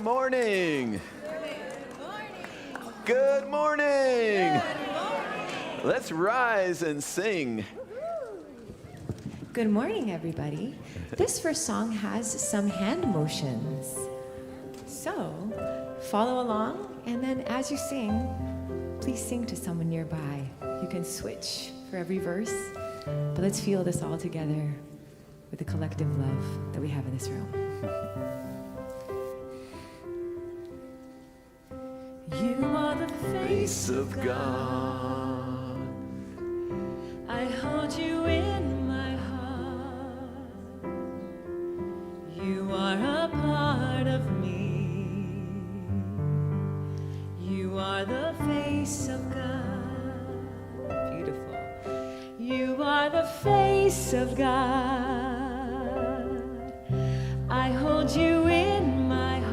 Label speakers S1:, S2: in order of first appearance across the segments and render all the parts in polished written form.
S1: morning. Good morning. Let's rise and sing.
S2: Good morning, everybody. This first song has some hand motions. So, follow along, and then as you sing, please sing to someone nearby. You can switch for every verse, but let's feel this all together with the collective love that we have in this room. You are the face of God. I hold you in my heart. You are a part of me. You are the face of God. Beautiful. You are the face of God. I hold you in my heart.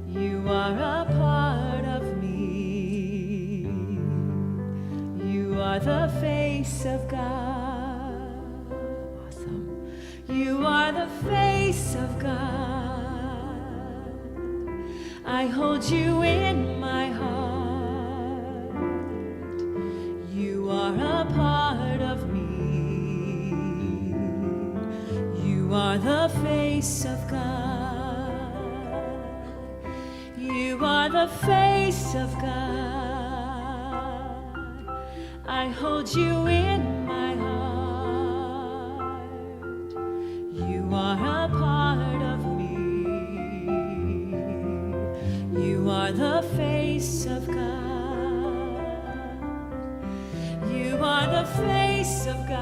S2: You are a part of me. You are the face of God. Awesome. You are the face of God. I hold you in my heart. You are a part of me. You are the face of God. You are the face of God. I hold you in my heart. You are a part of me. You are the face of God. You are the face of God.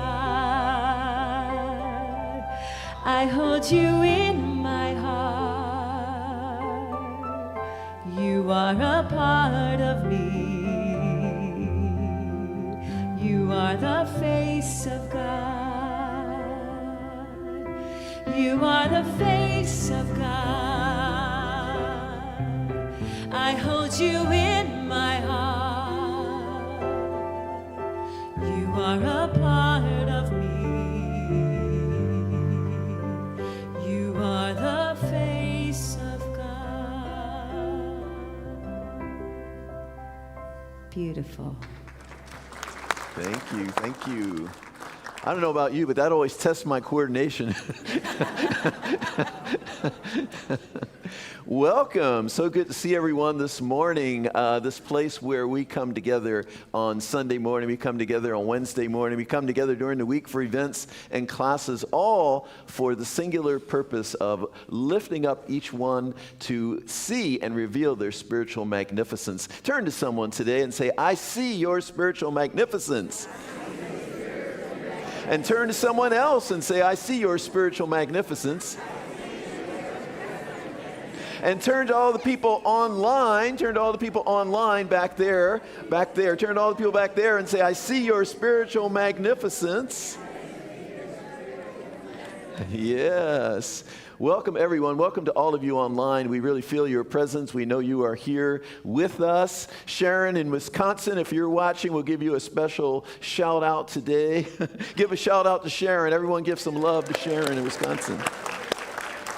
S2: I hold you in my heart. You are a part of me. You are the face of God. You are the face of God. I hold you in my heart. You are a part of me. You are the face of God. Beautiful.
S1: Thank you, thank you. I don't know about you, but that always tests my coordination. Welcome. So good to see everyone this morning. This place where we come together on Sunday morning, we come together on Wednesday morning, we come together during the week for events and classes, all for the singular purpose of lifting up each one to see and reveal their spiritual magnificence. Turn to someone today and say, I see your spiritual magnificence. And turn to someone else and say, I see your spiritual magnificence. And turn to all the people online, back there, turn to all the people back there and say, I see your spiritual magnificence. Yes. Welcome, everyone. Welcome to all of you online. We really feel your presence. We know you are here with us. Sharon in Wisconsin, if you're watching, we'll give you a special shout out today. Give a shout out to Sharon. Everyone give some love to Sharon in Wisconsin.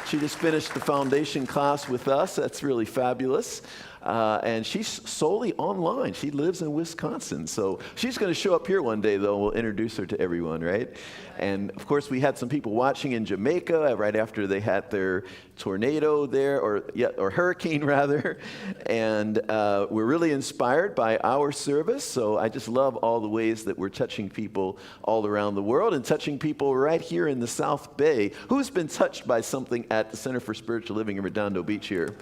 S1: She just finished the foundation class with us. That's really fabulous. And she's solely online. She lives in Wisconsin. So she's going to show up here one day, though. We'll introduce her to everyone, right? And, of course, we had some people watching in Jamaica right after they had their tornado there, or hurricane, rather. And we're really inspired by our service. So I just love all the ways that we're touching people all around the world and touching people right here in the South Bay. Who's been touched by something at the Center for Spiritual Living in Redondo Beach here?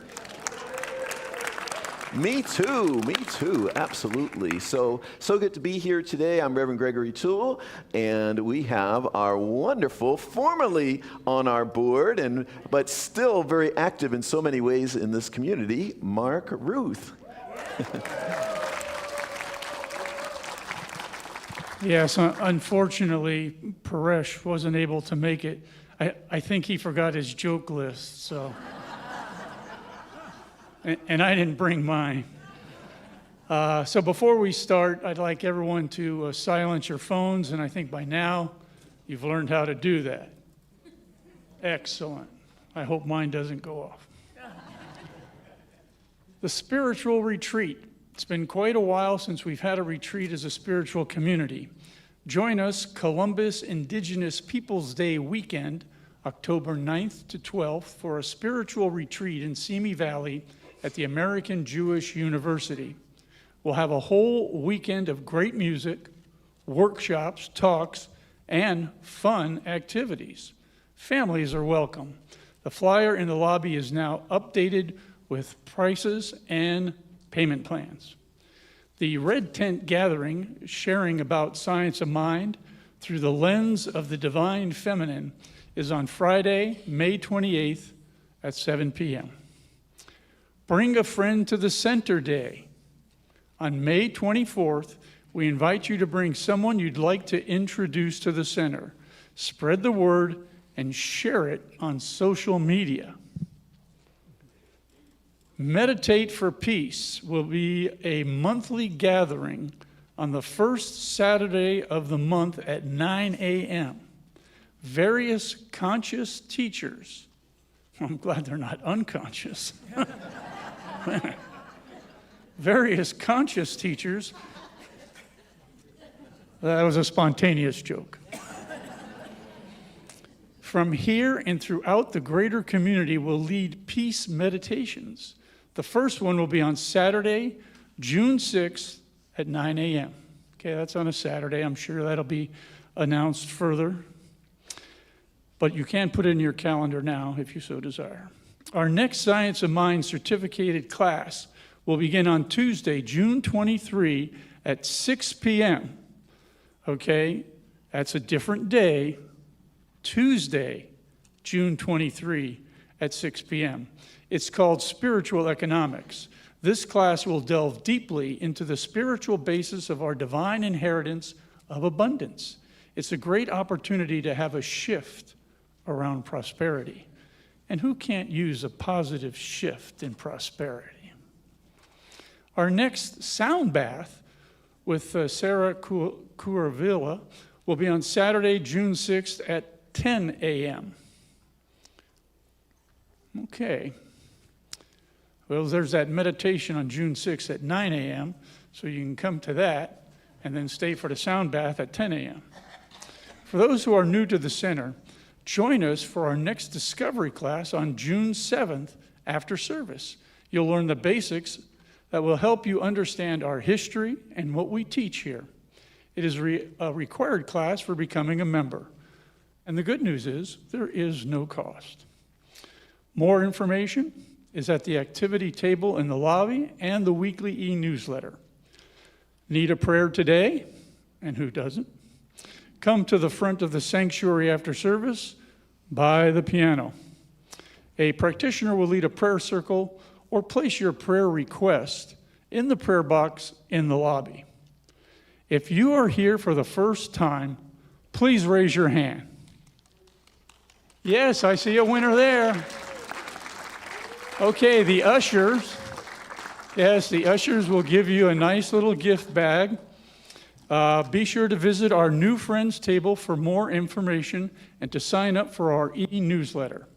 S1: Me too, absolutely. So good to be here today. I'm Reverend Gregory Toole, and we have our wonderful, formerly on our board, but still very active in so many ways in this community, Mark Ruth.
S3: Yes, unfortunately, Paresh wasn't able to make it. I think he forgot his joke list, so... And I didn't bring mine. So before we start, I'd like everyone to silence your phones, and I think by now you've learned how to do that. Excellent. I hope mine doesn't go off. The spiritual retreat. It's been quite a while since we've had a retreat as a spiritual community. Join us Columbus Indigenous Peoples Day weekend, October 9th to 12th, for a spiritual retreat in Simi Valley at the American Jewish University. We'll have a whole weekend of great music, workshops, talks, and fun activities. Families are welcome. The flyer in the lobby is now updated with prices and payment plans. The Red Tent Gathering, sharing about science of mind through the lens of the divine feminine, is on Friday, May 28th at 7 p.m. Bring a friend to the Center Day. On May 24th, we invite you to bring someone you'd like to introduce to the center. Spread the word and share it on social media. Meditate for Peace will be a monthly gathering on the first Saturday of the month at 9 a.m. Various conscious teachers, I'm glad they're not unconscious. Various conscious teachers, that was a spontaneous joke, from here and throughout the greater community will lead peace meditations. The first one will be on Saturday, June 6th at 9 a.m. Okay, that's on a Saturday. I'm sure that'll be announced further. But you can put it in your calendar now if you so desire. Our next Science of Mind certificated class will begin on Tuesday, June 23 at 6 p.m. Okay, that's a different day. Tuesday, June 23 at 6 p.m. It's called Spiritual Economics. This class will delve deeply into the spiritual basis of our divine inheritance of abundance. It's a great opportunity to have a shift around prosperity. And who can't use a positive shift in prosperity? Our next sound bath with Sarah Curavilla will be on Saturday, June 6th at 10 a.m. Okay. Well, there's that meditation on June 6th at 9 a.m., so you can come to that and then stay for the sound bath at 10 a.m. For those who are new to the center, join us for our next discovery class on June 7th after service. You'll learn the basics that will help you understand our history and what we teach here. It is a required class for becoming a member. And the good news is there is no cost. More information is at the activity table in the lobby and the weekly e-newsletter. Need a prayer today? And who doesn't? Come to the front of the sanctuary after service by the piano. A practitioner will lead a prayer circle or place your prayer request in the prayer box in the lobby. If you are here for the first time, please raise your hand. Yes, I see a winner there. Okay, the ushers. Yes, the ushers will give you a nice little gift bag. Be sure to visit our New Friends table for more information and to sign up for our e-newsletter.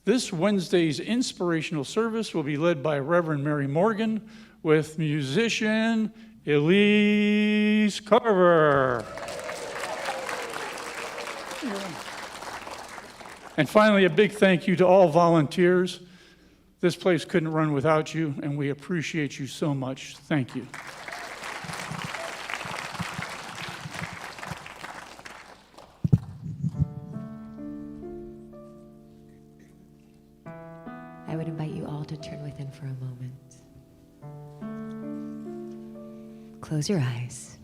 S3: This Wednesday's inspirational service will be led by Reverend Mary Morgan with musician Elise Carver. And finally, a big thank you to all volunteers. This place couldn't run without you, and we appreciate you so much. Thank you.
S2: I would invite you all to turn within for a moment. Close your eyes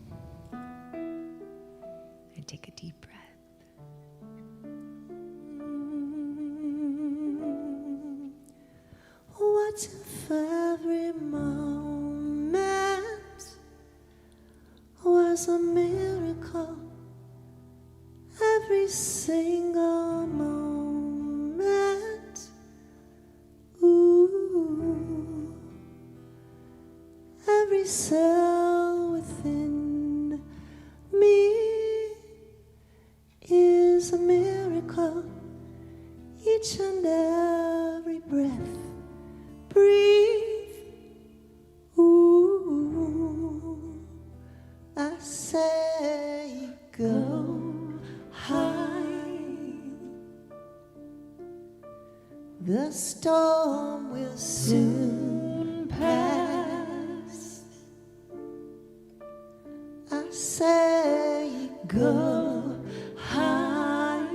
S2: and take a deep breath.
S4: What if every moment was a miracle? Every single moment. Ooh. Every cell within me is a miracle. Each and every The storm will soon pass. I say go high.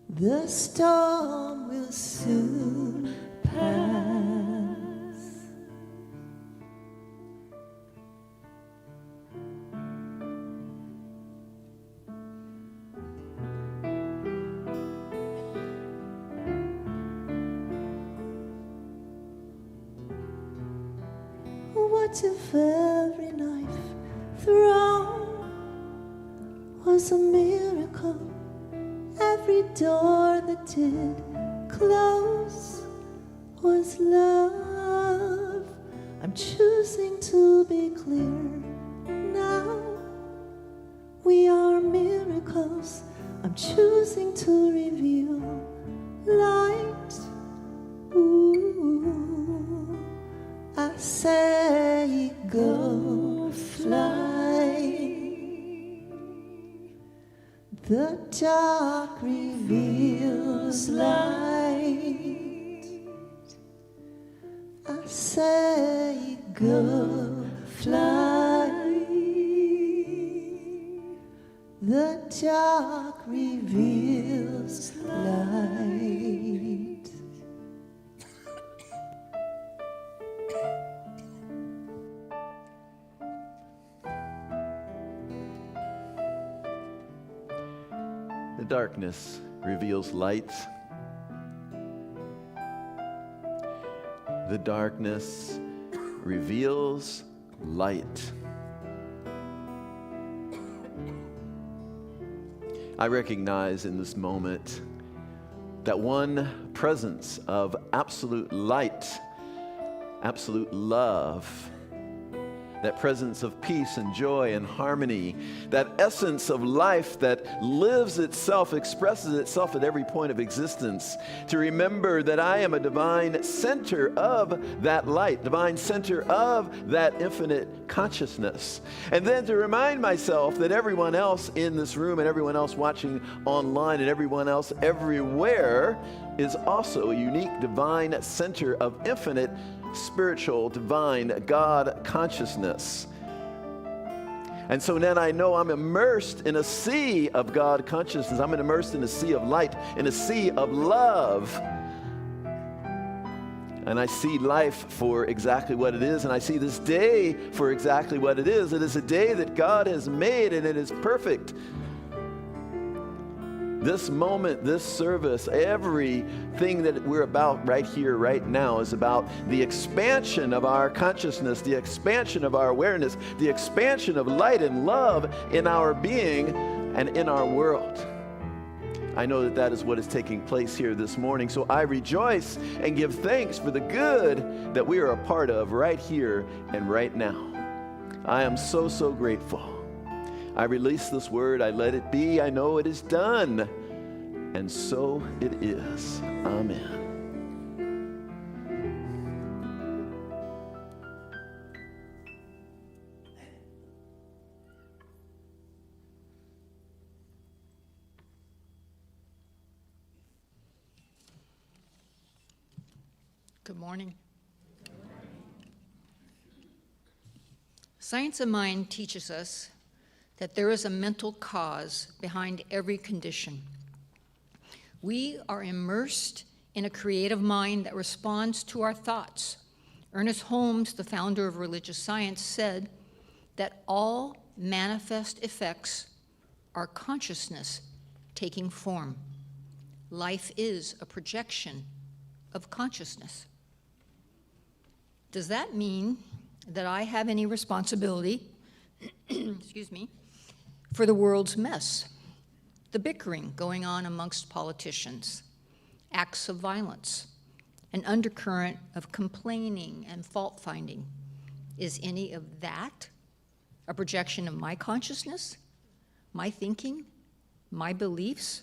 S4: The storm will soon pass. What if every knife thrown was a miracle? Every door that did close was love. I'm choosing to be clear now. We are miracles. I'm choosing to reveal light. Ooh, I say go fly. The dark reveals light. I say go fly. The dark reveals light.
S1: The darkness reveals light. The darkness reveals light. I recognize in this moment that one presence of absolute light, absolute love, that presence of peace and joy and harmony, that essence of life that lives itself, expresses itself at every point of existence, to remember that I am a divine center of that light, divine center of that infinite consciousness. And then to remind myself that everyone else in this room and everyone else watching online and everyone else everywhere is also a unique divine center of infinite spiritual, divine God consciousness. And so then I know I'm immersed in a sea of God consciousness. I'm immersed in a sea of light, in a sea of love. And I see life for exactly what it is, and I see this day for exactly what it is. It is a day that God has made, and it is perfect. This moment, this service, everything that we're about right here, right now is about the expansion of our consciousness, the expansion of our awareness, the expansion of light and love in our being and in our world. I know that that is what is taking place here this morning, so I rejoice and give thanks for the good that we are a part of right here and right now. I am so, so grateful. I release this word, I let it be, I know it is done, and so it is. Amen.
S5: Good morning. Science of Mind teaches us that there is a mental cause behind every condition. We are immersed in a creative mind that responds to our thoughts. Ernest Holmes, the founder of religious science, said that all manifest effects are consciousness taking form. Life is a projection of consciousness. Does that mean that I have any responsibility, excuse me, for the world's mess, the bickering going on amongst politicians, acts of violence, an undercurrent of complaining and fault-finding? Is any of that a projection of my consciousness, my thinking, my beliefs?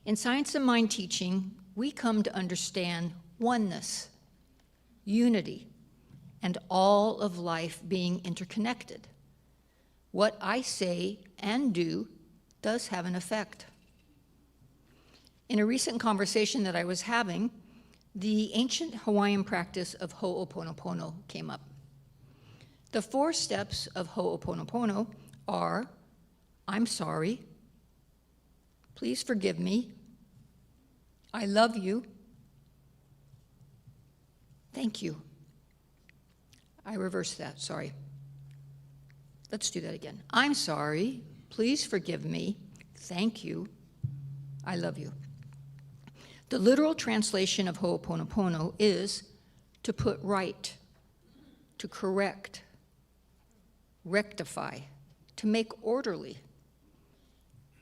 S5: In Science of Mind teaching, we come to understand oneness, unity, and all of life being interconnected. What I say and do does have an effect. In a recent conversation that I was having, the ancient Hawaiian practice of ho'oponopono came up. The 4 steps of ho'oponopono are, I'm sorry, please forgive me, I love you, thank you. I reversed that, sorry. Let's do that again. I'm sorry, please forgive me, thank you, I love you. The literal translation of ho'oponopono is to put right, to correct, rectify, to make orderly.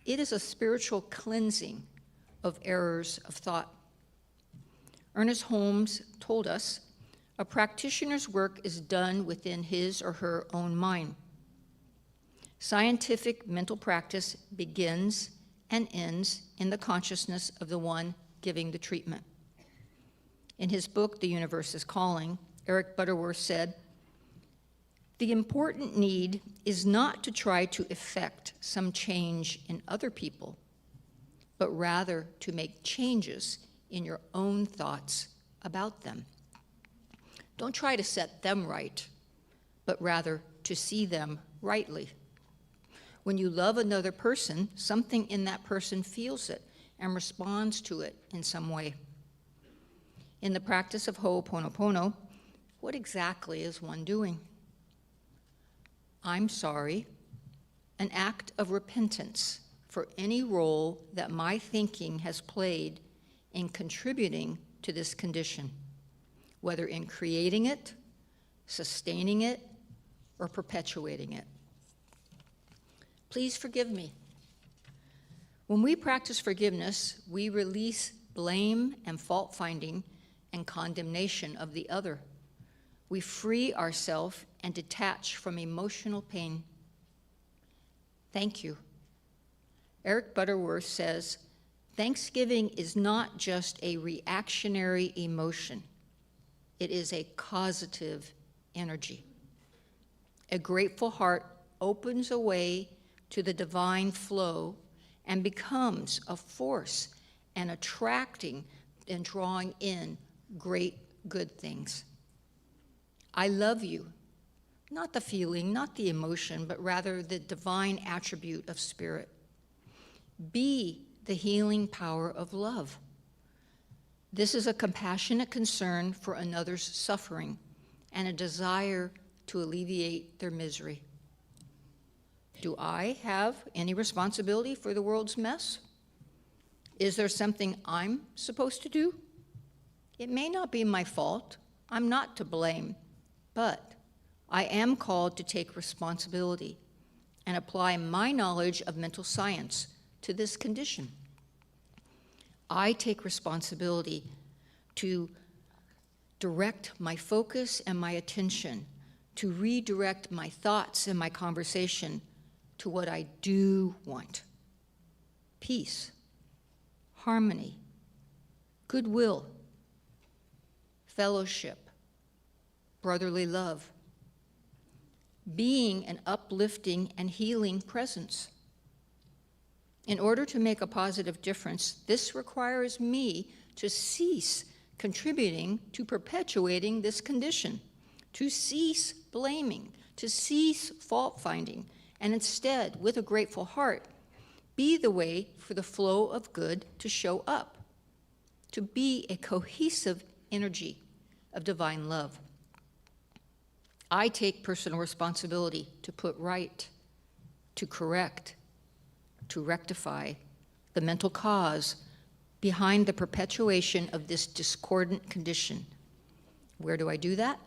S5: It is a spiritual cleansing of errors of thought. Ernest Holmes told us, a practitioner's work is done within his or her own mind. Scientific mental practice begins and ends in the consciousness of the one giving the treatment. In his book, The Universe is Calling, Eric Butterworth said, the important need is not to try to effect some change in other people, but rather to make changes in your own thoughts about them. Don't try to set them right, but rather to see them rightly. When you love another person, something in that person feels it and responds to it in some way. In the practice of ho'oponopono, what exactly is one doing? I'm sorry, an act of repentance for any role that my thinking has played in contributing to this condition, whether in creating it, sustaining it, or perpetuating it. Please forgive me. When we practice forgiveness, we release blame and fault-finding and condemnation of the other. We free ourselves and detach from emotional pain. Thank you. Eric Butterworth says, Thanksgiving is not just a reactionary emotion. It is a causative energy. A grateful heart opens a way to the divine flow and becomes a force and attracting and drawing in great good things. I love you, not the feeling, not the emotion, but rather the divine attribute of spirit. Be the healing power of love. This is a compassionate concern for another's suffering and a desire to alleviate their misery. Do I have any responsibility for the world's mess? Is there something I'm supposed to do? It may not be my fault. I'm not to blame, but I am called to take responsibility and apply my knowledge of mental science to this condition. I take responsibility to direct my focus and my attention, to redirect my thoughts and my conversation to what I do want: peace, harmony, goodwill, fellowship, brotherly love, being an uplifting and healing presence. In order to make a positive difference, this requires me to cease contributing to perpetuating this condition, to cease blaming, to cease fault-finding, and instead, with a grateful heart, be the way for the flow of good to show up, to be a cohesive energy of divine love. I take personal responsibility to put right, to correct, to rectify the mental cause behind the perpetuation of this discordant condition. Where do I do that?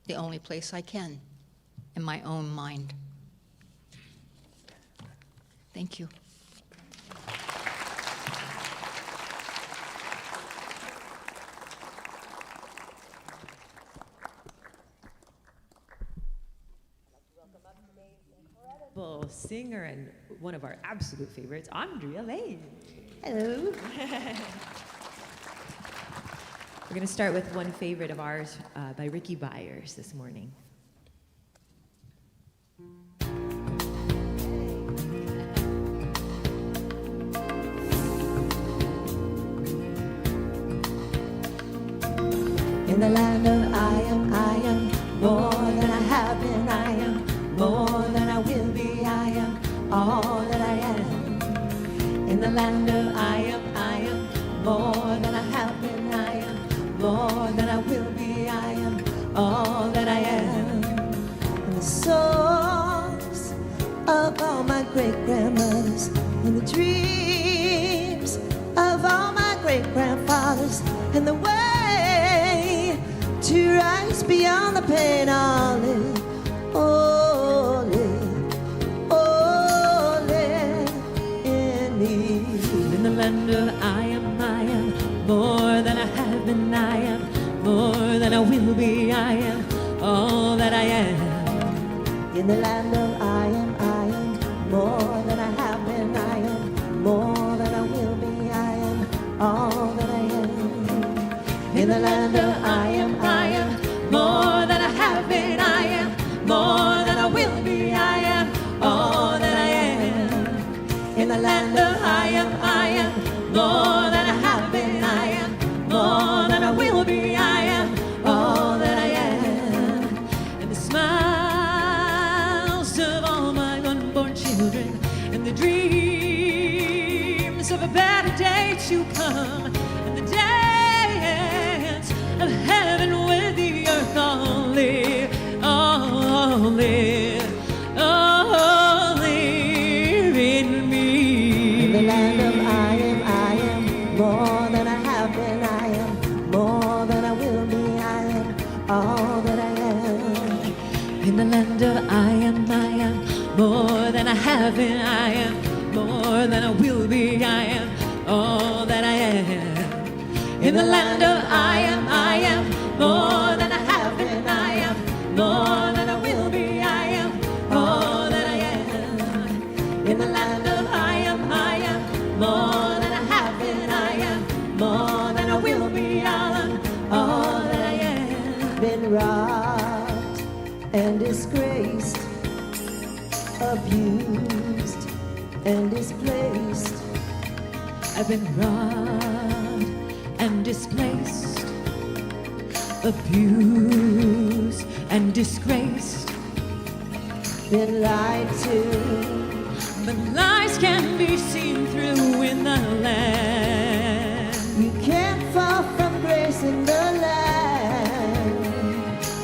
S5: The only place I can, in my own mind. Thank you.
S6: Singer and one of our absolute favorites, Andrea Lane.
S4: Hello.
S6: We're going to start with one favorite of ours by Ricky Byers this morning.
S4: In the land of I am more than I have been. I am more than I will be. I am all that I am. In the land of I am more than I have been. I am more than I will be. I am all that I am. And the songs of all my great-grandmothers and the dreams of all my great-grandfathers and the way to rise beyond the pain. I'll live, oh, live, oh, live in me. In the land of I am more than I have been. I am more than I will be. I am all that I am. In the land of I am more than I have been. I am more than I will be. I am all that I am. In the land of I am more than I have been. I am more than I will be. I am all that I am. In the land of I am more than I have been. I am more than I will be. I am all that I am. And the smiles of all my unborn children and the dreams of a better day to come and the dance of heaven with the earth all live, all live, all live in me. In the land of I am more than I have been. I am more than I will be. I am all that I am. In the land of I am more than I have been. I am more than I will be. I am all that I am. In the land of I am more than I have been. I am more than I will be. I am all that I am. In the land of I am more than I have been. I am more than I will be. I am all that I am. Been robbed and disgraced, abused and displaced. I've been robbed and displaced, abused and disgraced. Been lied to, but lies can be seen through in the land. You can't fall from grace in the land.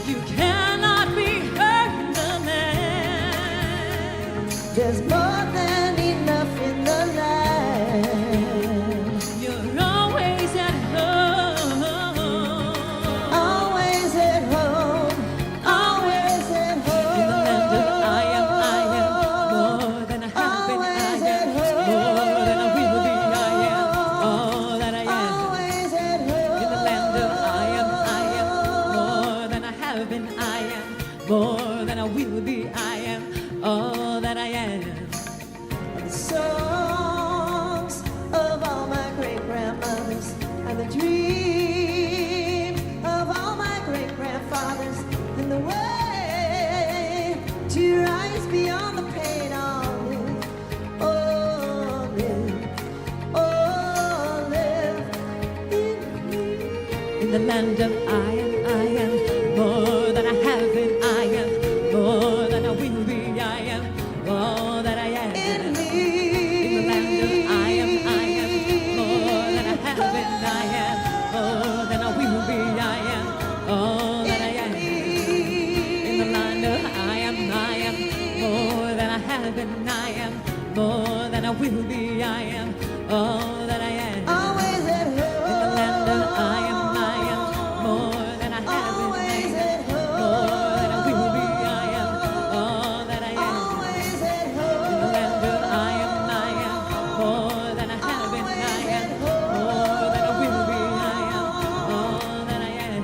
S4: You cannot be hurt in the land. There's more than enough in the land. You're always at home. Always at home. Always at home. In the land of I am more than I have been. I am more than I will be. I am all that I am. Always at home. In the land of I am more than I have been. I am more than I will be. I am all that I am. The songs of all my great-grandmothers and the dream of all my great-grandfathers and the way to rise beyond the pain. I'll live, oh, live, oh, live in me. In the land of I am more than I have been. I am more than I will be. I am all that I am. In me. In the land of I am more than I have been. I am more than I will be. I am all that I am. In the land of I am more than I have been. I am more than I will be. I am all that I am. Always at home. In the land of I am more than I have been. Always at home. More than I will be. I am all that I am. Always at home. In the land of I am more than I have been. I am more than I will be. I am all that I am.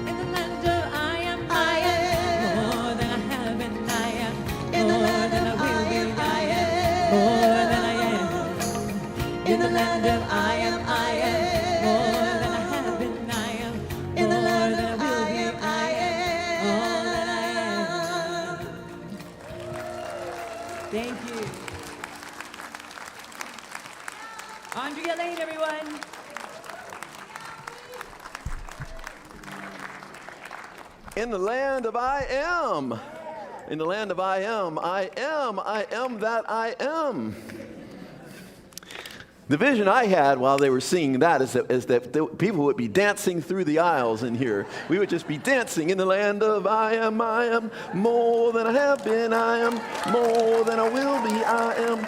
S4: In the land of I am more than I have been. I am more than I will be. I am all that I am.
S1: In the land of I am. In the land of I am that I am. The vision I had while they were singing that is that people would be dancing through the aisles in here. We would just be dancing in the land of I am more than I have been, I am more than I will be, I am.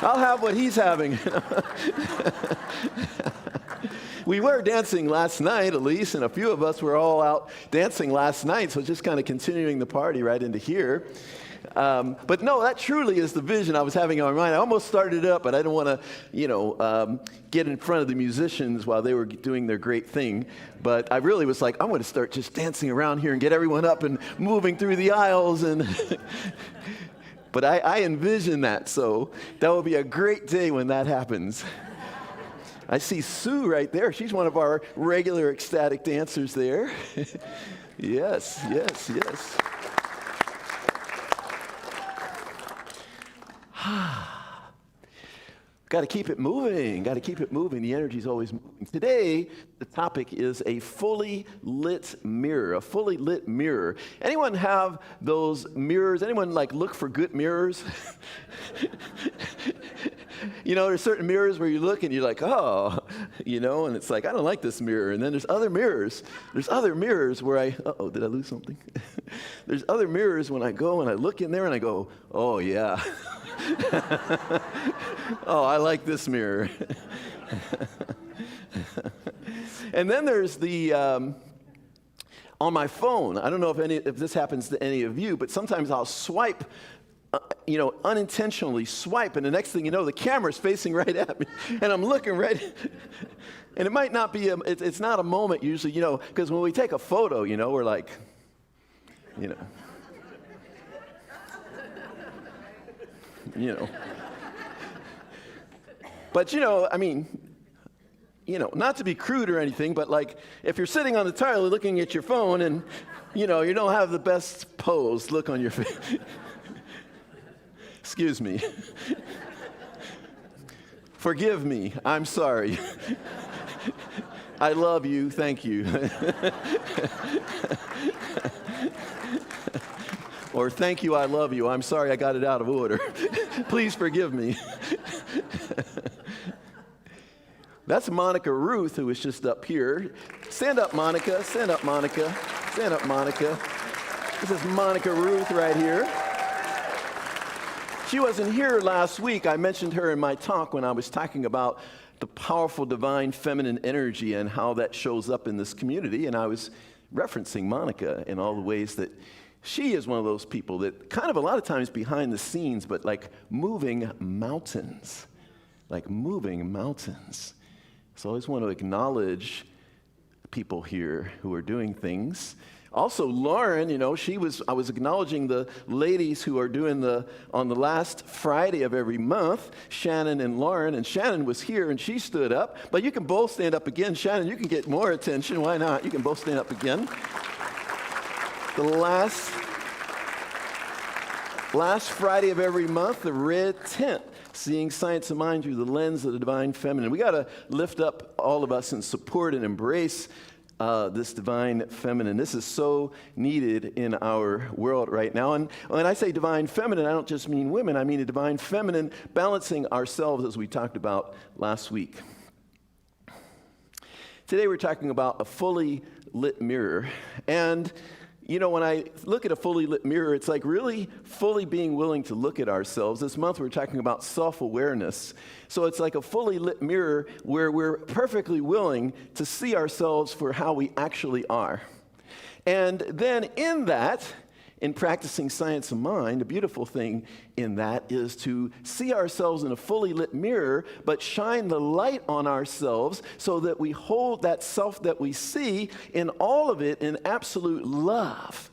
S1: I'll have what he's having. We were dancing last night, Elise, and a few of us were all out dancing last night, so just kind of continuing the party right into here. But no, that truly is the vision I was having on my mind. I almost started it up, but I didn't want to, get in front of the musicians while they were doing their great thing. But I really was like, I'm going to start just dancing around here and get everyone up and moving through the aisles. And but I envision that, so that will be a great day when that happens. I see Sue right there. She's one of our regular ecstatic dancers there. Yes. Got to keep it moving. The energy's always moving. Today, the topic is a fully lit mirror. A fully lit mirror. Anyone have those mirrors? Anyone look for good mirrors? There's certain mirrors where you look and you're like, oh, and it's like, I don't like this mirror. And then there's other mirrors. There's other mirrors where did I lose something? There's other mirrors when I go and I look in there and I go, oh, yeah. Oh, I like this mirror. And then there's the, on my phone, I don't know if this happens to any of you, but sometimes I'll swipe, unintentionally swipe, and the next thing you know, the camera's facing right at me, and I'm looking right, and it might not be, it's not a moment usually, because when we take a photo, we're like, But, not to be crude or anything, but if you're sitting on the toilet looking at your phone and, you don't have the best pose, look on your face. Excuse me. Forgive me. I'm sorry. I love you. Thank you. Or thank you, I love you. I'm sorry I got it out of order. Please forgive me. That's Monica Ruth, who is just up here. Stand up, Monica. Stand up, Monica. Stand up, Monica. This is Monica Ruth right here. She wasn't here last week. I mentioned her in my talk when I was talking about the powerful divine feminine energy and how that shows up in this community. And I was referencing Monica in all the ways that she is one of those people that kind of a lot of times behind the scenes, but moving mountains. So I just want to acknowledge people here who are doing things. Also, Lauren, I was acknowledging the ladies who are doing on the last Friday of every month, Shannon and Lauren, and Shannon was here and she stood up, but you can both stand up again. Shannon, you can get more attention. Why not? You can both stand up again. The last Friday of every month, the red tent, seeing science of mind through the lens of the divine feminine. We got to lift up all of us and support and embrace this divine feminine. This is so needed in our world right now. And when I say divine feminine, I don't just mean women. I mean a divine feminine balancing ourselves, as we talked about last week. Today we're talking about a fully lit mirror. And when I look at a fully lit mirror, it's really fully being willing to look at ourselves. This month we're talking about self-awareness. So it's like a fully lit mirror where we're perfectly willing to see ourselves for how we actually are. And then in practicing science of mind, the beautiful thing in that is to see ourselves in a fully lit mirror, but shine the light on ourselves so that we hold that self that we see in all of it in absolute love.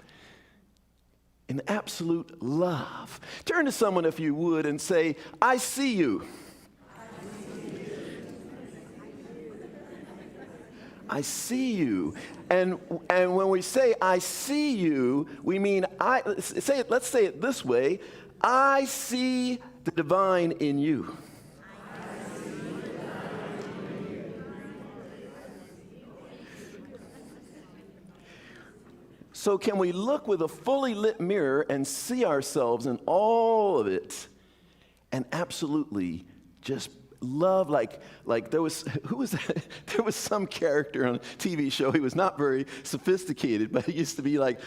S1: In absolute love. Turn to someone, if you would, and say, I see you. I see you. And when we say I see you, we mean let's say it this way, I see the divine in you. So can we look with a fully lit mirror and see ourselves in all of it and absolutely just love, like there was, who was that? There was some character on a TV show. He was not very sophisticated, but he used to be like,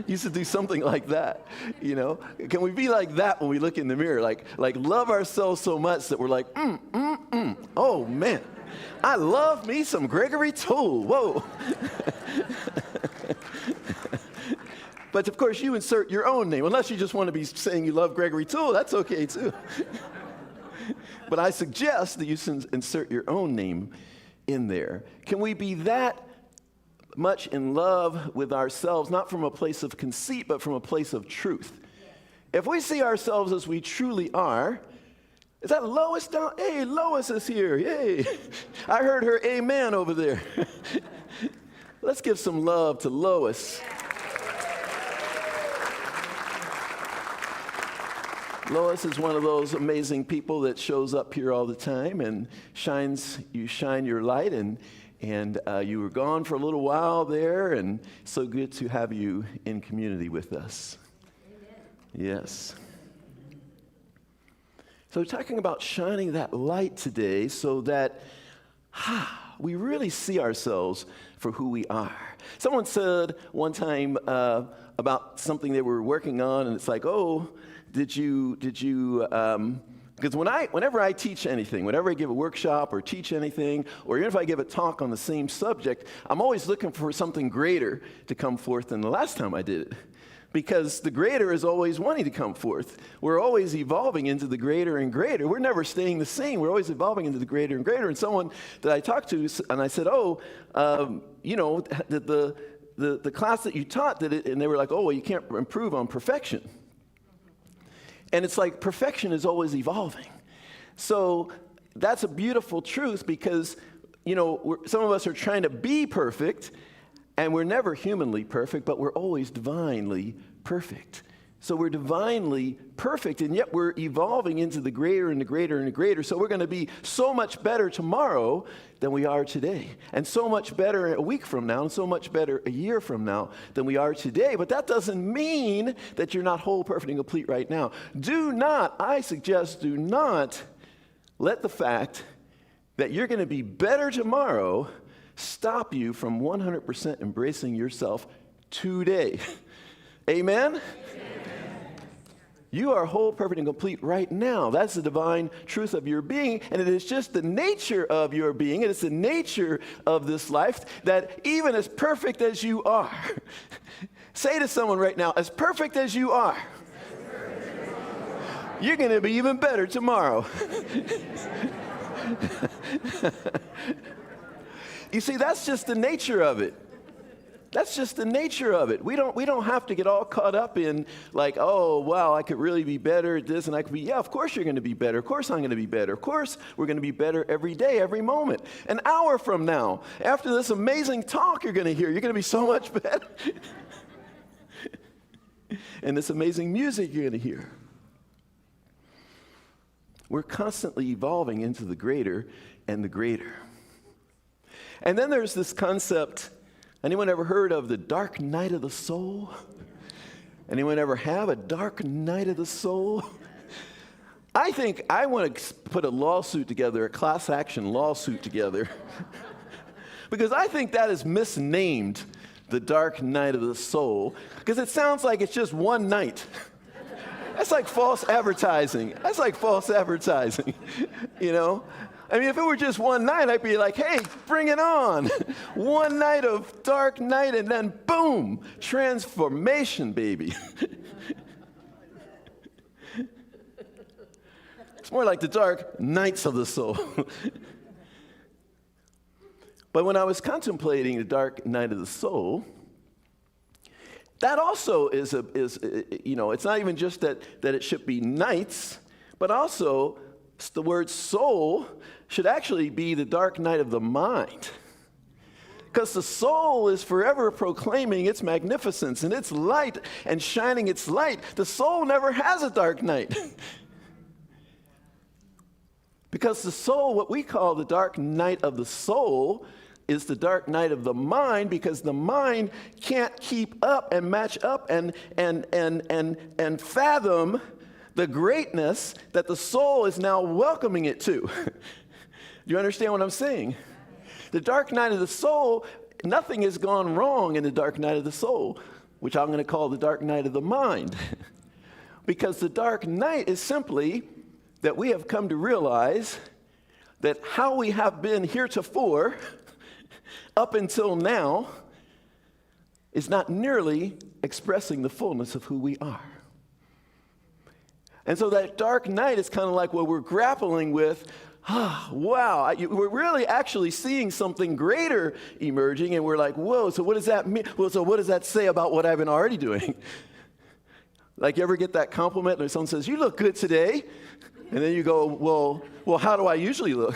S1: He used to do something like that, you know? Can we be like that when we look in the mirror? Like love ourselves so much that we're like, oh man, I love me some Gregory Toole, whoa. But of course, you insert your own name. Unless you just want to be saying you love Gregory Toole, that's okay too. But I suggest that you insert your own name in there. Can we be that much in love with ourselves, not from a place of conceit, but from a place of truth? If we see ourselves as we truly are, is that Lois down? Hey, Lois is here. Yay. I heard her amen over there. Let's give some love to Lois. Lois is one of those amazing people that shows up here all the time and you shine your light, and you were gone for a little while there, and so good to have you in community with us. Amen. Yes. So we're talking about shining that light today so that we really see ourselves for who we are. Someone said one time about something they were working on, and it's like, oh, did you, because whenever I teach anything, whenever I give a workshop or teach anything, or even if I give a talk on the same subject, I'm always looking for something greater to come forth than the last time I did it. Because the greater is always wanting to come forth. We're always evolving into the greater and greater. We're never staying the same. We're always evolving into the greater and greater. And someone that I talked to, and I said, the class that you taught, and they were like, oh, well, you can't improve on perfection. And it's like perfection is always evolving. So that's a beautiful truth because, some of us are trying to be perfect, and we're never humanly perfect, but we're always divinely perfect. So we're divinely perfect, and yet we're evolving into the greater and the greater and the greater. So we're going to be so much better tomorrow than we are today, and so much better a week from now, and so much better a year from now than we are today. But that doesn't mean that you're not whole, perfect, and complete right now. I suggest, do not let the fact that you're going to be better tomorrow stop you from 100% embracing yourself today. Amen? You are whole, perfect, and complete right now. That's the divine truth of your being, and it is just the nature of your being, and it's the nature of this life that even as perfect as you are, say to someone right now, as perfect as you are, you're going to be even better tomorrow. You see, that's just the nature of it. That's just the nature of it. We don't have to get all caught up in like, oh, wow, I could really be better at this, and I could be, yeah, of course you're going to be better. Of course I'm going to be better. Of course we're going to be better every day, every moment. An hour from now, after this amazing talk you're going to hear, you're going to be so much better. And this amazing music you're going to hear. We're constantly evolving into the greater and the greater. And then there's this concept. Anyone ever heard of the dark night of the soul? Anyone ever have a dark night of the soul? I think I want to put a lawsuit together, a class action lawsuit together, because I think that is misnamed the dark night of the soul, because it sounds like it's just one night. That's like false advertising. I mean, if it were just one night, I'd be like, hey, bring it on. One night of dark night, and then boom, transformation, baby. It's more like the dark nights of the soul. But when I was contemplating the dark night of the soul, that also is it's not even just that it should be nights, but also the word soul should actually be the dark night of the mind. Because the soul is forever proclaiming its magnificence and its light and shining its light. The soul never has a dark night. Because the soul, what we call the dark night of the soul, is the dark night of the mind, because the mind can't keep up and match up and fathom the greatness that the soul is now welcoming it to. Do you understand what I'm saying? The dark night of the soul, nothing has gone wrong in the dark night of the soul, which I'm going to call the dark night of the mind. Because the dark night is simply that we have come to realize that how we have been heretofore, up until now, is not nearly expressing the fullness of who we are. And so that dark night is kind of like what we're grappling with. Wow, we're really actually seeing something greater emerging, and we're like, whoa, so what does that mean? Well, so what does that say about what I've been already doing? Like, you ever get that compliment and someone says, you look good today? And then you go, well, how do I usually look?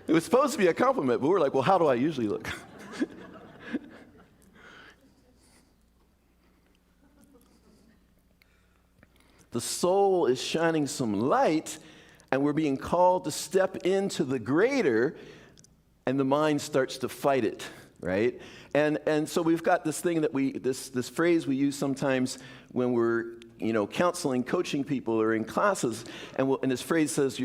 S1: It was supposed to be a compliment, but we're like, well, how do I usually look? The soul is shining some light, and we're being called to step into the greater, and the mind starts to fight it, right? And so we've got this thing that this phrase we use sometimes when we're, counseling, coaching people, or in classes, and this phrase says,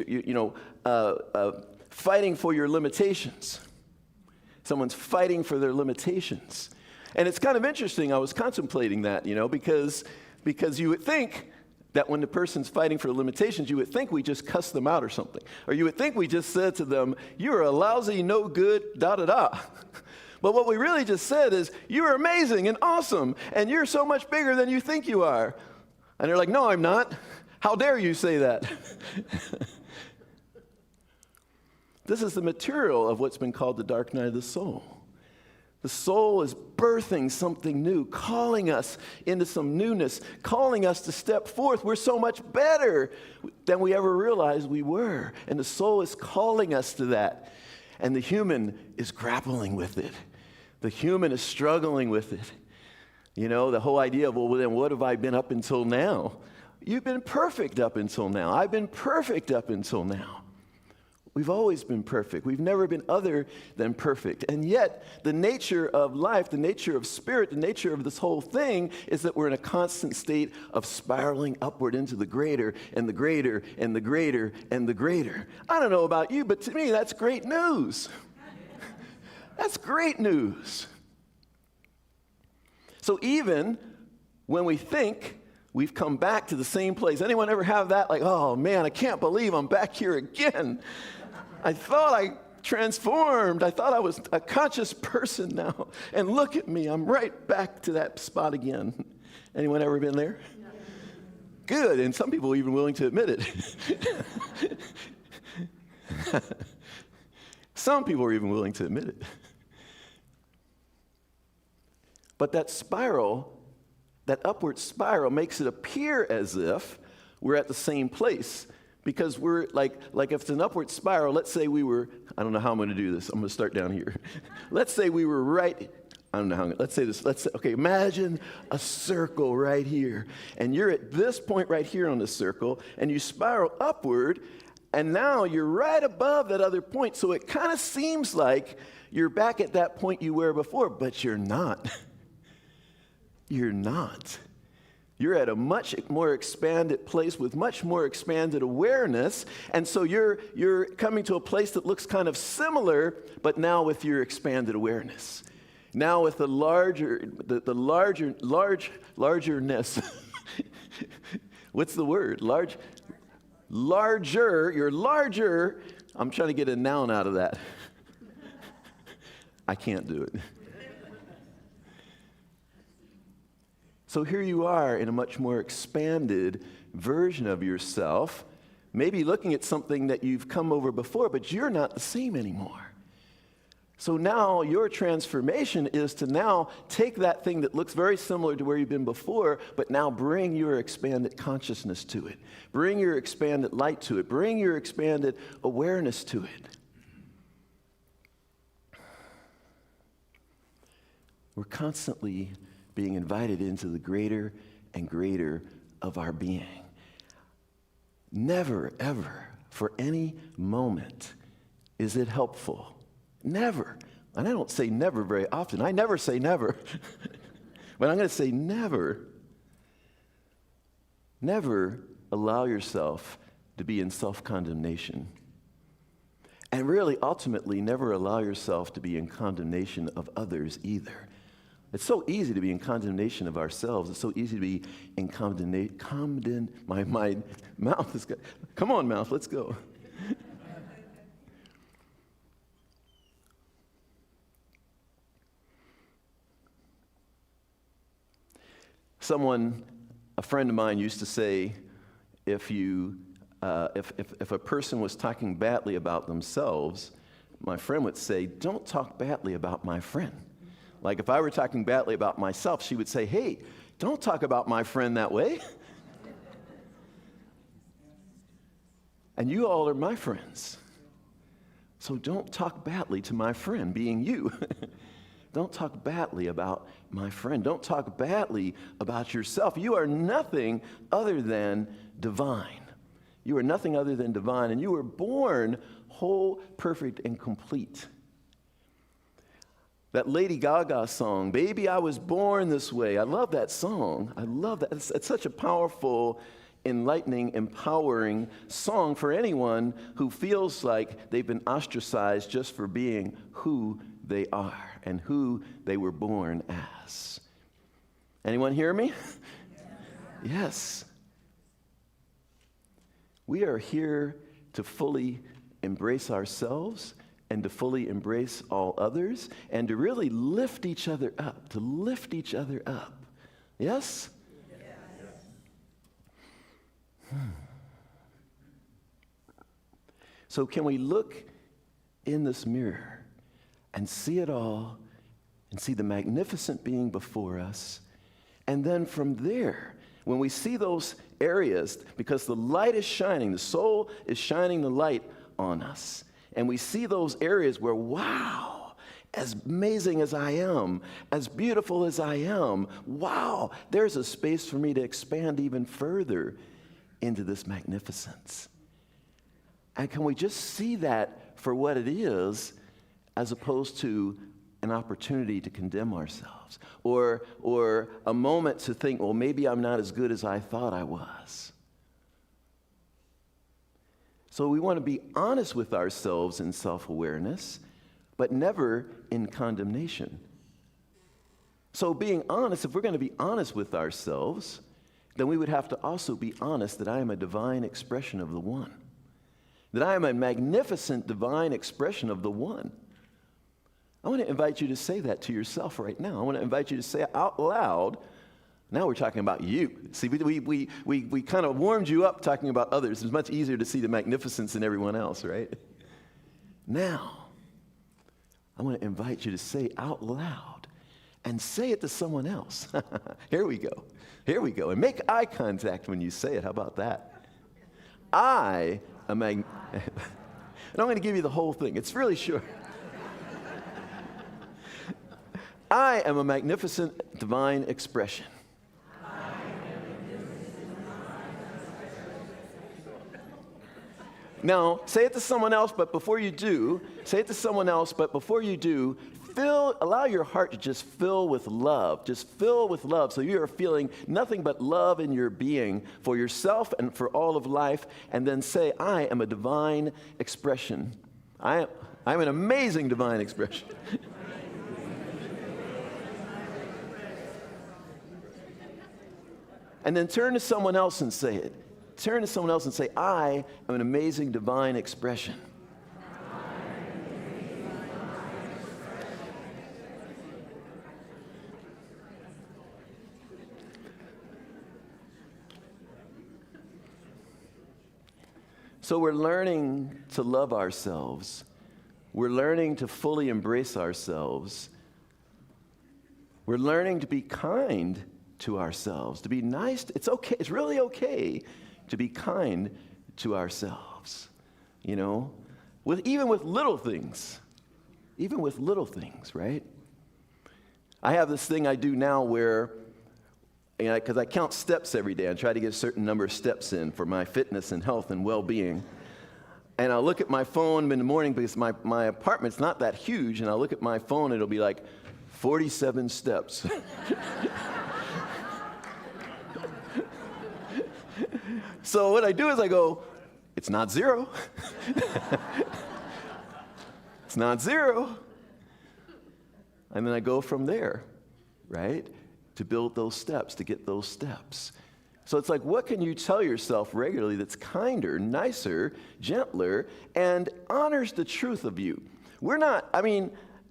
S1: fighting for your limitations. Someone's fighting for their limitations. And it's kind of interesting. I was contemplating that, because you would think that when the person's fighting for limitations, you would think we just cuss them out or something. Or you would think we just said to them, you're a lousy, no good, da-da-da. But what we really just said is, you're amazing and awesome, and you're so much bigger than you think you are. And they're like, no, I'm not. How dare you say that? This is the material of what's been called the dark night of the soul. The soul is birthing something new, calling us into some newness, calling us to step forth. We're so much better than we ever realized we were. And the soul is calling us to that. And the human is grappling with it. The human is struggling with it. The whole idea of, well, then what have I been up until now? You've been perfect up until now. I've been perfect up until now. We've always been perfect. We've never been other than perfect. And yet, the nature of life, the nature of spirit, the nature of this whole thing is that we're in a constant state of spiraling upward into the greater and the greater and the greater and the greater. I don't know about you, but to me, that's great news. That's great news. So even when we think we've come back to the same place, anyone ever have that? Like, oh man, I can't believe I'm back here again. I thought I transformed. I thought I was a conscious person now. And look at me, I'm right back to that spot again. Anyone ever been there? No. Good, and some people are even willing to admit it. Some people are even willing to admit it. But that spiral, that upward spiral, makes it appear as if we're at the same place. Because we're like if it's an upward spiral, let's say we were, I don't know how I'm going to do this. I'm going to start down here. Let's say we were right, I don't know how, let's say this, okay, imagine a circle right here. And you're at this point right here on the circle, and you spiral upward, and now you're right above that other point. So it kind of seems like you're back at that point you were before, but you're not. You're not. You're at a much more expanded place with much more expanded awareness, and so you're coming to a place that looks kind of similar, but now with your expanded awareness. Now with the largerness. What's the word? Larger. You're larger. I'm trying to get a noun out of that. I can't do it. So here you are in a much more expanded version of yourself, maybe looking at something that you've come over before, but you're not the same anymore. So now your transformation is to now take that thing that looks very similar to where you've been before, but now bring your expanded consciousness to it. Bring your expanded light to it. Bring your expanded awareness to it. We're constantly being invited into the greater and greater of our being. Never, ever for any moment. Is it helpful? Never. And I don't say never very often. I never say never. But I'm going to say never. Never allow yourself to be in self-condemnation. And really, ultimately, never allow yourself to be in condemnation of others either. It's so easy to be in condemnation of ourselves. It's so easy to be in my mouth is good. Come on, mouth, let's go. A friend of mine used to say, if a person was talking badly about themselves, my friend would say, don't talk badly about my friend. Like if I were talking badly about myself, she would say, hey, don't talk about my friend that way. And you all are my friends. So don't talk badly to my friend, being you. Don't talk badly about my friend. Don't talk badly about yourself. You are nothing other than divine. You are nothing other than divine, and you were born whole, perfect, and complete. That Lady Gaga song, Baby, I Was Born This Way. I love that song. I love that. It's such a powerful, enlightening, empowering song for anyone who feels like they've been ostracized just for being who they are and who they were born as. Anyone hear me? Yes. We are here to fully embrace ourselves and to fully embrace all others and to really lift each other up, Yes? So can we look in this mirror and see it all and see the magnificent being before us? And then from there, when we see those areas, because the light is shining, the soul is shining the light on us, and we see those areas where, wow, as amazing as I am, as beautiful as I am, wow, there's a space for me to expand even further into this magnificence. And can we just see that for what it is, as opposed to an opportunity to condemn ourselves, or a moment to think, well, maybe I'm not as good as I thought I was. So we want to be honest with ourselves in self-awareness, but never in condemnation. So being honest, if we're going to be honest with ourselves, then we would have to also be honest that I am a divine expression of the One, that I am a magnificent divine expression of the One. I want to invite you to say that to yourself right now. I want to invite you to say it out loud. Now we're talking about you. See, we kind of warmed you up talking about others. It's much easier to see the magnificence in everyone else, right? Now, I want to invite you to say out loud and say it to someone else. Here we go. And make eye contact when you say it. How about that? And I'm going to give you the whole thing. It's really short. I am a magnificent divine expression. Now, say it to someone else, but before you do, allow your heart to just fill with love. Just fill with love, so you are feeling nothing but love in your being for yourself and for all of life, and then say, I am a divine expression. I'm an amazing divine expression. And then turn to someone else and say it. Turn to someone else and say, I am an amazing divine expression. So we're learning to love ourselves. We're learning to fully embrace ourselves. We're learning to be kind to ourselves, to be nice. It's okay. It's really okay to be kind to ourselves, even with little things, right? I have this thing I do now where, because I count steps every day, I try to get a certain number of steps in for my fitness and health and well-being. and I'll look at my phone in the morning because my apartment's not that huge, and I'll look at my phone, and it'll be like 47 steps. So what I do is I go, it's not 0. It's not 0. And then I go from there, right, to build those steps, to get those steps. So it's like, what can you tell yourself regularly that's kinder, nicer, gentler, and honors the truth of you? We're not, I mean,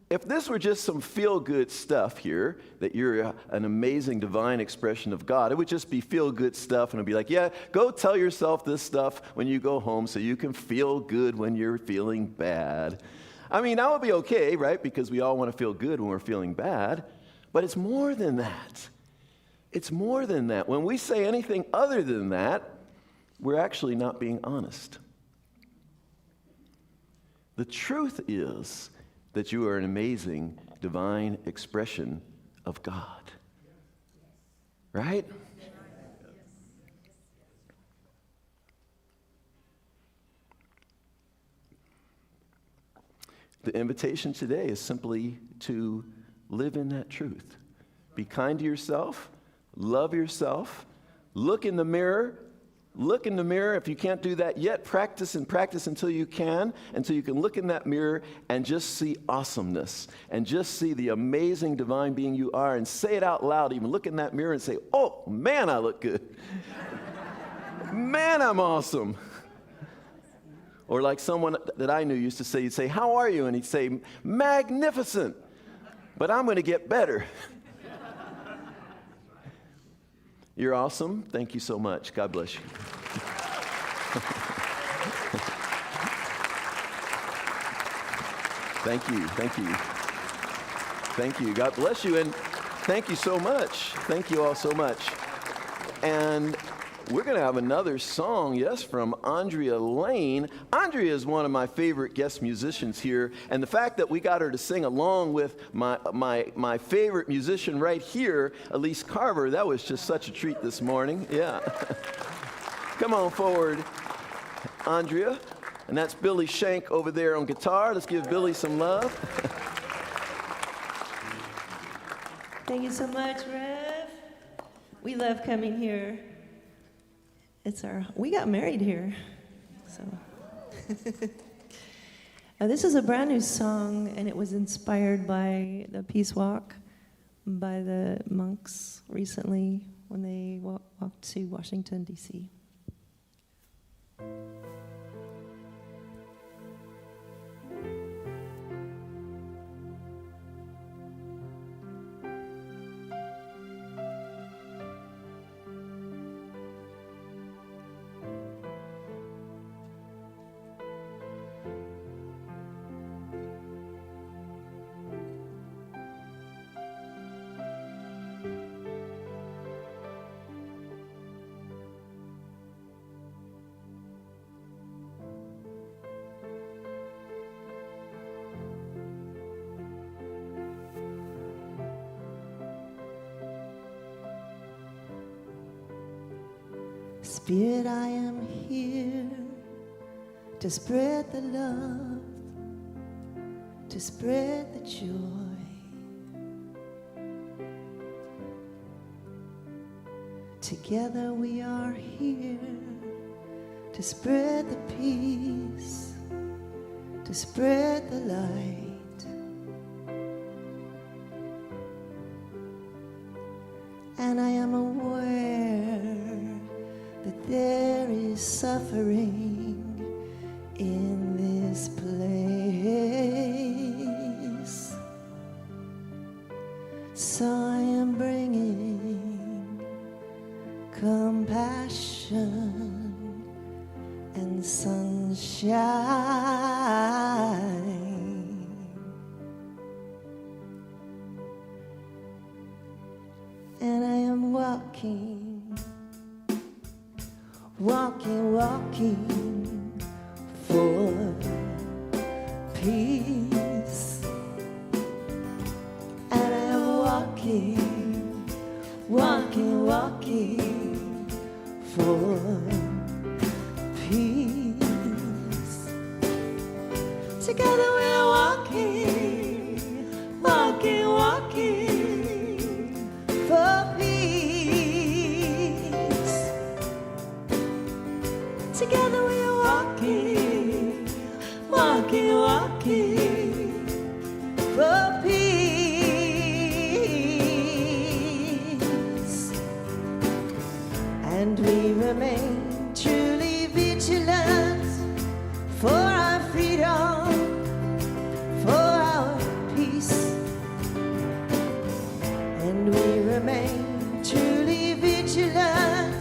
S1: if this were just some feel-good stuff here, that you're an amazing divine expression of God, it would just be feel-good stuff, and it'd be like, yeah, go tell yourself this stuff when you go home so you can feel good when you're feeling bad. I mean, that would be okay, right? Because we all want to feel good when we're feeling bad. But it's more than that. It's more than that. When we say anything other than that, we're actually not being honest. The truth is that you are an amazing divine expression of God. Right? The invitation today is simply to live in that truth. Be kind to yourself, love yourself, look in the mirror. Look in the mirror. If you can't do that yet, practice and practice until you can look in that mirror and just see awesomeness and just see the amazing divine being you are, and say it out loud. Even look in that mirror and say, oh, man, I look good. Man, I'm awesome. Or like someone that I knew used to say, you'd say, how are you? And he'd say, magnificent, but I'm going to get better. You're awesome. Thank you so much. God bless you. Thank you. Thank you. Thank you. God bless you. And thank you so much. Thank you all so much. And we're going to have another song, yes, from Andrea Lane. Andrea is one of my favorite guest musicians here, and the fact that we got her to sing along with my favorite musician right here, Elise Carver, that was just such a treat this morning. Yeah. Come on forward, Andrea. And that's Billy Shank over there on guitar. Let's give Billy some love.
S7: Thank you so much, Rev. We love coming here. We got married here, so. This is a brand new song, and it was inspired by the Peace Walk by the monks recently when they walked to Washington, D.C. Spirit, I am here to spread the love, to spread the joy. Together we are here to spread the peace, to spread the light. And I am aware that there is suffering in this place. So I am bringing compassion and sunshine. And I am walking for peace. And I am walking for peace.
S4: Together we are walking, walking, walking for peace. And we remain truly vigilant for our freedom, for our peace. And we remain truly vigilant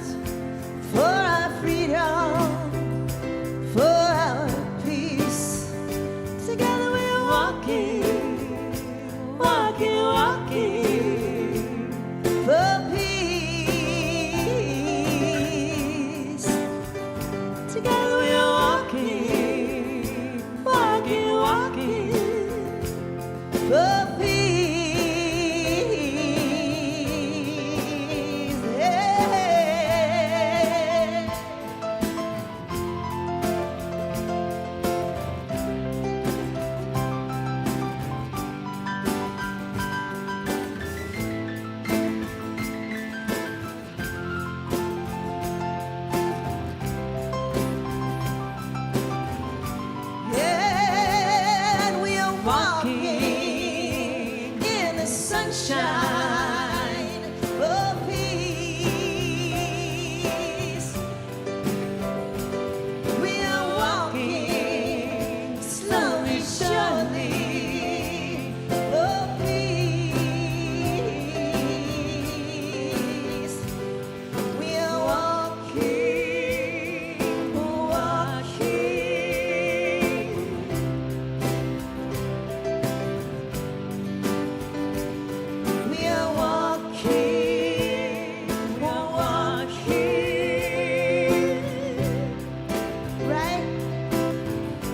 S4: for our freedom, for our peace. Together we are walking, walking, walking for peace. Together we are walking, walking, walking for peace. And we are walking in the sunshine of peace. We are walking slowly, surely, of peace. We are walking, walking. We are walking, walking. Right?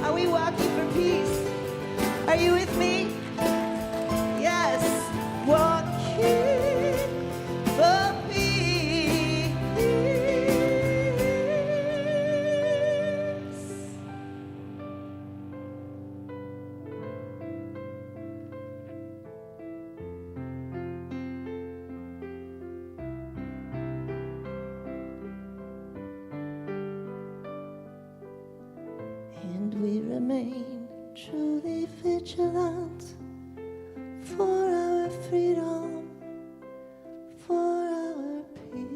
S4: Are we walking for peace? Are you with me? Yes. Walking for peace. And we remain truly vigilant for our freedom, for our peace.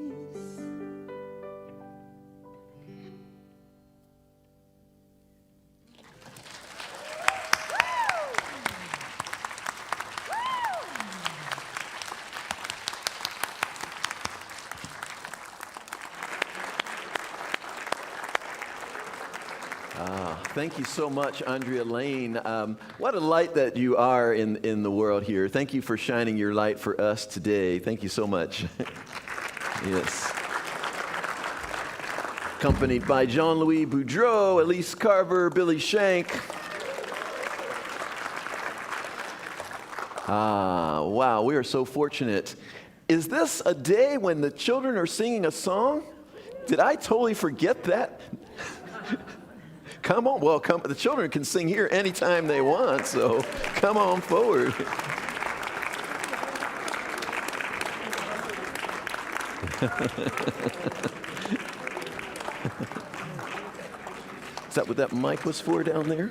S1: Thank you so much, Andrea Lane. What a light that you are in the world here. Thank you for shining your light for us today. Thank you so much. Yes. Accompanied by Jean-Louis Boudreau, Elise Carver, Billy Shank. Wow, we are so fortunate. Is this a day when the children are singing a song? Did I totally forget that? Come on. Well, the children can sing here anytime they want, so come on forward. Is that what that mic was for down there?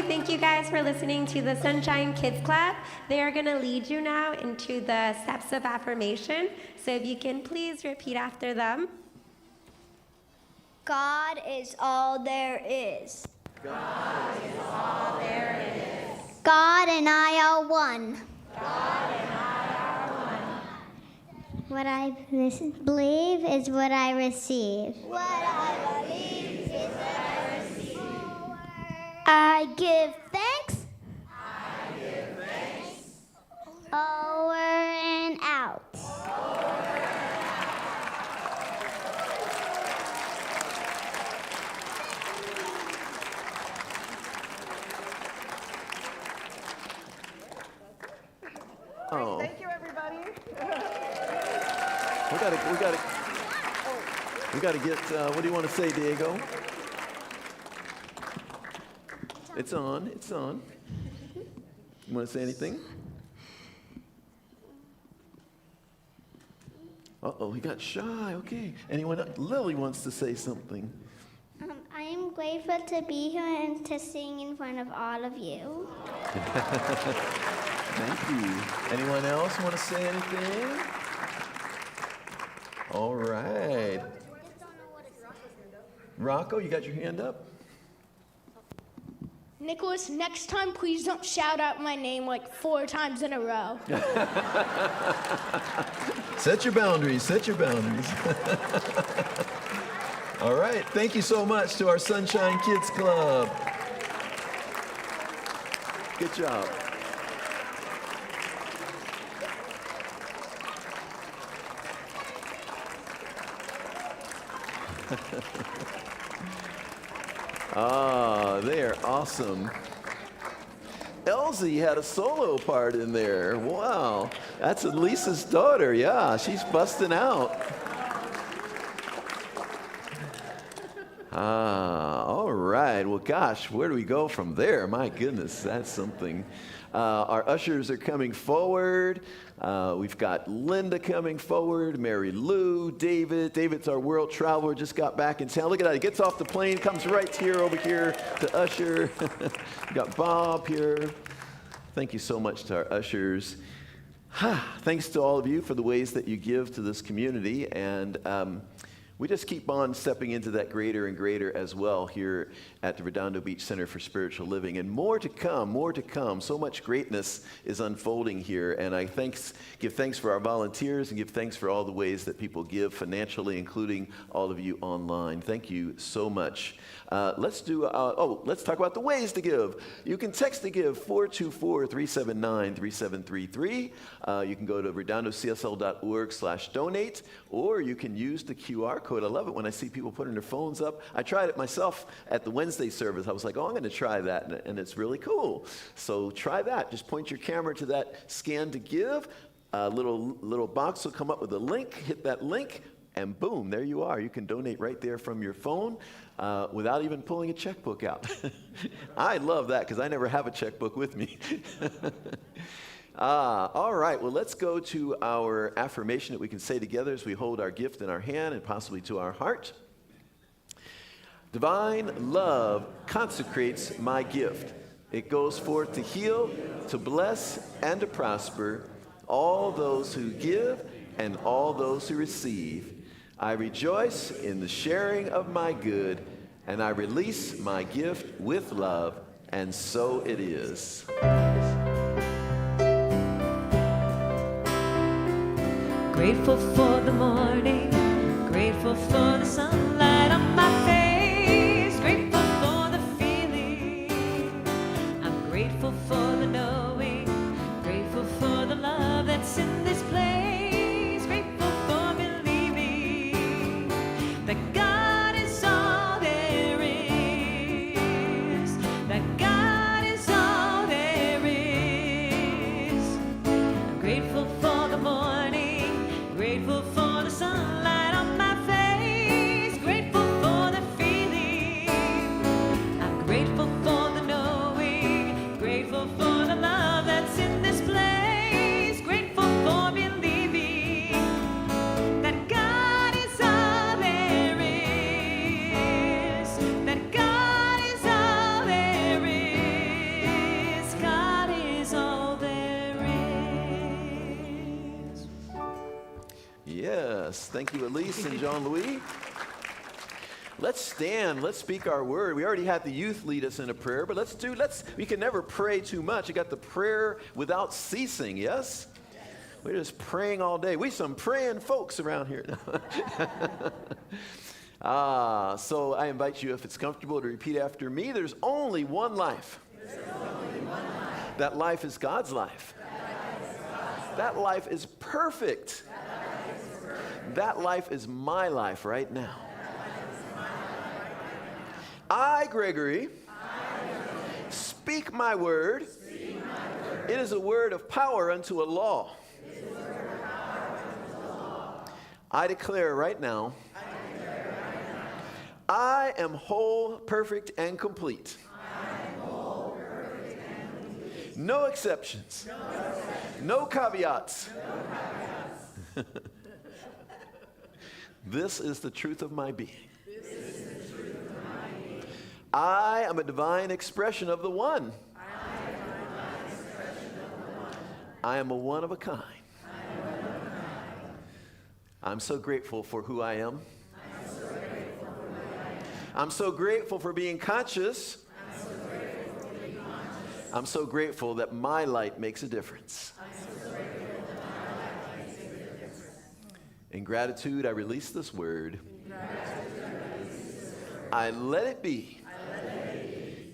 S8: Thank you guys for listening to the Sunshine Kids Club. They are going to lead you now into the steps of affirmation. So if you can please repeat after them.
S9: God is all there is.
S8: God is all there is.
S9: God and I are one.
S8: God and I are one.
S9: What I believe is what I receive. What I believe is what I receive. I give thanks.
S8: I give thanks.
S9: Over and out.
S1: Oh,
S10: Thank you, everybody.
S1: we gotta get, what do you want to say, Diego? It's on. You want to say anything? Uh-oh, he got shy. Okay. Anyone else? Lily wants to say something.
S9: I am grateful to be here and to sing in front of all of you.
S1: Thank you. Anyone else want to say anything? All right. Rocco, you got your hand up?
S11: Nicholas, next time please don't shout out my name like 4 times in a row.
S1: Set your boundaries. All right. Thank you so much to our Sunshine Kids Club. Good job. They are awesome. Elsie had a solo part in there. Wow. That's Lisa's daughter. Yeah, she's busting out. All right. Well, gosh, where do we go from there? My goodness, that's something. Our ushers are coming forward. We've got Linda coming forward, Mary Lou, David. David's our world traveler, just got back in town. Look at that. He gets off the plane, comes right here over here to usher. We got Bob here. Thank you so much to our ushers. Thanks to all of you for the ways that you give to this community. And we just keep on stepping into that greater and greater as well here at the Redondo Beach Center for Spiritual Living. And more to come. So much greatness is unfolding here. And I give thanks for our volunteers and give thanks for all the ways that people give financially, including all of you online. Thank you so much. Let's talk about the ways to give. You can text to give 424-379-3733. You can go to redondocsl.org/donate, or you can use the QR code. I love it when I see people putting their phones up. I tried it myself at the Wednesday service. I was like, I'm going to try that, and it's really cool. So try that. Just point your camera to that scan to give. A little box will come up with a link. Hit that link, and boom, there you are. You can donate right there from your phone without even pulling a checkbook out. I love that because I never have a checkbook with me. All right, well, let's go to our affirmation that we can say together as we hold our gift in our hand and possibly to our heart. Divine love consecrates my gift. It goes forth to heal, to bless, and to prosper all those who give and all those who receive. I rejoice in the sharing of my good, and I release my gift with love, and so it is.
S6: Grateful for the morning, grateful for the sunlight on my face, grateful for the feeling, I'm grateful for the knowing, grateful for the love that's in this place, grateful for believing that God is all there is, that God is all there is. I'm grateful for the morning, grateful for the sunlight on my face, grateful for the feeling, I'm grateful for the knowing, grateful for the love that's in this place, grateful for believing that God is all there is, that God is all there is.
S1: Yes. Thank you, Elise and Jean-Louis. Let's stand. Let's speak our word. We already had the youth lead us in a prayer, but we can never pray too much. You got the prayer without ceasing, yes? We're just praying all day. We some praying folks around here. So I invite you, if it's comfortable, to repeat after me. There's only one life. That life is God's life. That life is perfect. That life is my life right now. I, Gregory, speak my word. It is a word of power unto a law. I declare right now, I am whole, perfect, and complete. No exceptions. No caveats. This is the truth of my being. I am a divine expression of the one. I am a one of a kind. I'm so grateful for who I am. I'm so grateful for being conscious. I'm so grateful that my light makes a difference. In gratitude, I release this word. I let it be.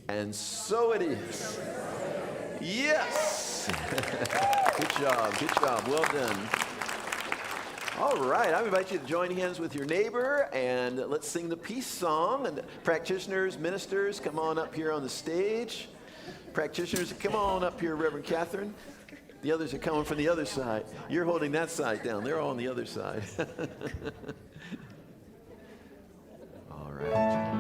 S1: And so it is. Yes. Good job. Good job. Well done. All right. I invite you to join hands with your neighbor and let's sing the peace song. And practitioners, ministers, come on up here on the stage. Practitioners, come on up here, Reverend Catherine. The others are coming from the other side. You're holding that side down. They're all on the other side. All right.